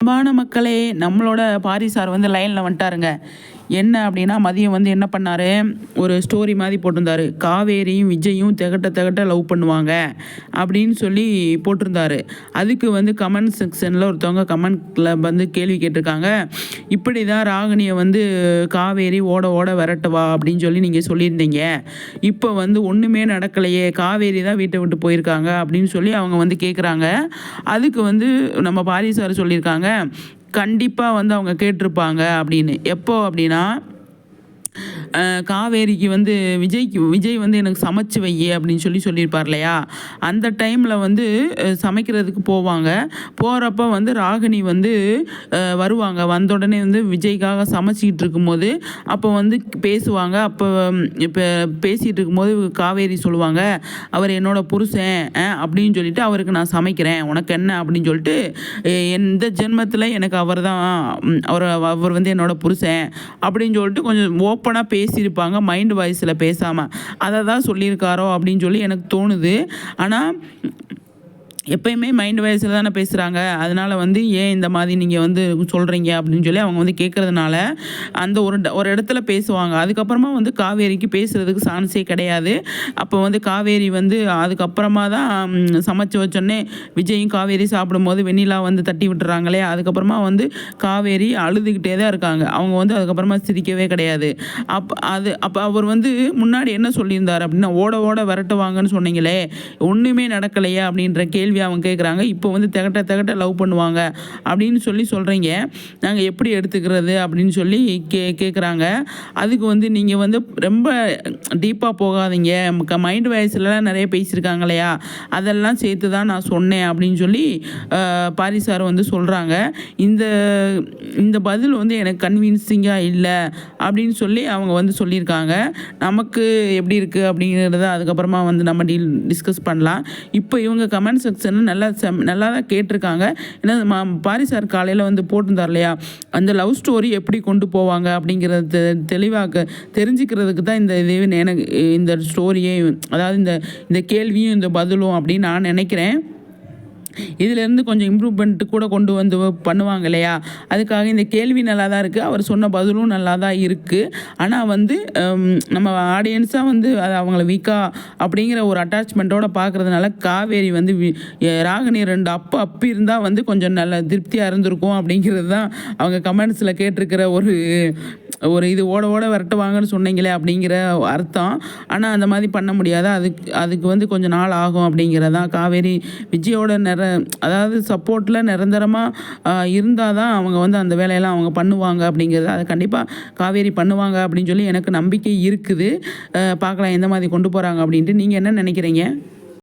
அன்பான மக்களே, நம்மளோட பாரி சார் வந்து லைனில் வந்துட்டாருங்க. என்ன அப்படின்னா, மதியம் வந்து என்ன பண்ணார், ஒரு ஸ்டோரி மாதிரி போட்டிருந்தாரு. காவேரியும் விஜயும் திகட்ட லவ் பண்ணுவாங்க அப்படின்னு சொல்லி போட்டிருந்தாரு. அதுக்கு வந்து கமெண்ட் செக்ஷனில் ஒருத்தவங்க கமெண்ட்டில் வந்து கேள்வி கேட்டிருக்காங்க. இப்படி தான் ராகினியை வந்து காவேரி ஓட ஓட விரட்டுவா அப்படின்னு சொல்லி நீங்கள் சொல்லியிருந்தீங்க. இப்போ வந்து ஒன்றுமே நடக்கலையே, காவேரி தான் வீட்டை விட்டு போயிருக்காங்க அப்படின்னு சொல்லி அவங்க வந்து கேட்குறாங்க. அதுக்கு வந்து நம்ம பாரி சார் சொல்லியிருக்காங்க, கண்டிப்பாக வந்து அவங்க கேட்டிருப்பாங்க அப்படின்னு. எப்போ அப்படின்னா, காவேரிக்கு வந்து விஜய் வந்து எனக்கு சமைச்சு வை அப்படின்னு சொல்லியிருப்பார் இல்லையா, அந்த டைமில் வந்து சமைக்கிறதுக்கு போவாங்க. போகிறப்ப வந்து ராகினி வந்து வருவாங்க. வந்த உடனே வந்து விஜய்க்காக சமைச்சிக்கிட்டு இருக்கும்போது அப்போ வந்து பேசுவாங்க. அப்போ இப்போ பேசிகிட்டு இருக்கும்போது காவேரி சொல்லுவாங்க, அவர் என்னோட புருஷன் அப்படின்னு சொல்லிட்டு அவருக்கு நான் சமைக்கிறேன், உனக்கு என்ன அப்படின்னு சொல்லிட்டு, எந்த ஜென்மத்தில் எனக்கு அவர் வந்து என்னோட புருஷன் அப்படின்னு சொல்லிட்டு கொஞ்சம் ஓப்பனாக பேசியிருப்பாங்க, மைண்ட் வாய்ஸில் பேசாமல். அதை தான் சொல்லியிருக்காரோ அப்படின்னு சொல்லி எனக்கு தோணுது. ஆனால் எப்பயுமே மைண்ட் வாய்ஸில் தானே பேசுகிறாங்க. அதனால் வந்து ஏன் இந்த மாதிரி நீங்கள் வந்து சொல்கிறீங்க அப்படின்னு சொல்லி அவங்க வந்து கேட்குறதுனால அந்த ஒரு இடத்துல பேசுவாங்க. அதுக்கப்புறமா வந்து காவேரிக்கு பேசுகிறதுக்கு சான்ஸே கிடையாது. அப்போ வந்து காவேரி வந்து அதுக்கப்புறமா தான் சமைச்சு வச்சோடனே விஜயும் காவேரி சாப்பிடும்போது வெண்ணிலா வந்து தட்டி விட்டுறாங்களே, அதுக்கப்புறமா வந்து காவேரி அழுதுகிட்டே தான் இருக்காங்க. அவங்க வந்து அதுக்கப்புறமா சிரிக்கவே கிடையாது. அப்போ அவர் வந்து முன்னாடி என்ன சொல்லியிருந்தார் அப்படின்னா, ஓட ஓட விரட்டுவாங்கன்னு சொன்னீங்களே, ஒன்றுமே நடக்கலையா அப்படின்ற கேள்வி அவங்க கேட்குறாங்க. இப்போ வந்து திகட்ட லவ் பண்ணுவாங்க அப்படின்னு சொல்கிறீங்க, நாங்கள் எப்படி எடுத்துக்கிறது அப்படின்னு சொல்லி கேட்குறாங்க. அதுக்கு வந்து நீங்கள் வந்து ரொம்ப டீப்பாக போகாதீங்க, மைண்ட் வாய்ஸ்லாம் நிறைய பேசியிருக்காங்க இல்லையா, அதெல்லாம் சேர்த்து தான் நான் சொன்னேன் அப்படின்னு சொல்லி பாரி சார் வந்து சொல்கிறாங்க. இந்த பதில் வந்து எனக்கு கன்வின்சிங்காக இல்லை அப்படின்னு சொல்லி அவங்க வந்து சொல்லியிருக்காங்க. நமக்கு எப்படி இருக்குது அப்படிங்கிறத அதுக்கப்புறமா வந்து நம்ம டிஸ்கஸ் பண்ணலாம். இப்போ இவங்க கமெண்ட் செக்ஷனில் நல்லா தான் கேட்டிருக்காங்க. ஏன்னா பாரி சார் காலையில் வந்து போட்டிருந்தார் இல்லையா, அந்த லவ் ஸ்டோரி எப்படி கொண்டு போவாங்க அப்படிங்கிறது தெளிவாக தெரிஞ்சுக்கிறதுக்கு தான் எனக்கு இந்த ஸ்டோரியே, அதாவது இந்த கேள்வியும் இந்த பதிலும் அப்படின்னு நான் நினைக்கிறேன். இதிலேருந்து கொஞ்சம் இம்ப்ரூவ்மெண்ட்டு கூட கொண்டு வந்து பண்ணுவாங்க இல்லையா, அதுக்காக இந்த கேள்வி நல்லா தான் இருக்குது, அவர் சொன்ன பதிலும் நல்லா தான் இருக்குது. ஆனால் வந்து நம்ம ஆடியன்ஸாக வந்து அது அவங்கள வீக்காக அப்படிங்கிற ஒரு அட்டாச்மெண்ட்டோடு பார்க்குறதுனால காவேரி வந்து ராகினி 2 அப்பி இருந்தால் வந்து கொஞ்சம் நல்ல திருப்தியாக இருந்திருக்கும் அப்படிங்கிறது தான் அவங்க கமெண்ட்ஸில் கேட்டிருக்கிற ஒரு இது ஓட ஓட விரட்டுவாங்கன்னு சொன்னீங்களே அப்படிங்கிற அர்த்தம். ஆனால் அந்த மாதிரி பண்ண முடியாது, அதுக்கு வந்து கொஞ்சம் நாள் ஆகும் அப்படிங்கிறதான். காவேரி விஜயோட அதாவது சப்போர்ட்டில் நிரந்தரமாக இருந்தால் தான் அவங்க வந்து அந்த வேலையெல்லாம் அவங்க பண்ணுவாங்க அப்படிங்கிறது. அதை கண்டிப்பாக காவேரி பண்ணுவாங்க அப்படின்னு சொல்லி எனக்கு நம்பிக்கை இருக்குது. பார்க்கலாம் எந்த மாதிரி கொண்டு போகிறாங்க அப்படின்ட்டு. நீங்கள் என்ன நினைக்கிறீங்க?